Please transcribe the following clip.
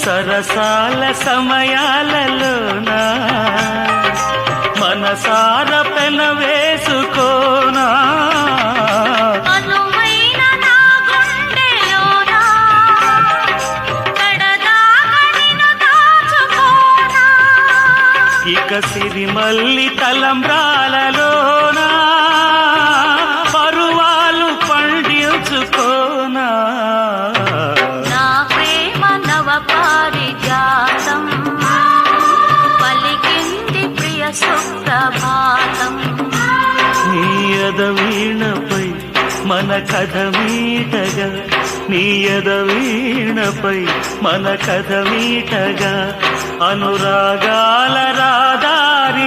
సరసాల సమయాలలోనా మనసార పెన వేసుకోనా ఇక సిరిమల్లి తలంబ్రాలలోనా పరువాలు పండించుకోనా నా ప్రేమ నవ పారిజాతం పలికింది ప్రియ సుప్రభాతం నీ ఎదవీణపై మన కథ మీటగా నీ ఎదవీణపై మన కథ మీటగా అనురాగాల రాదారి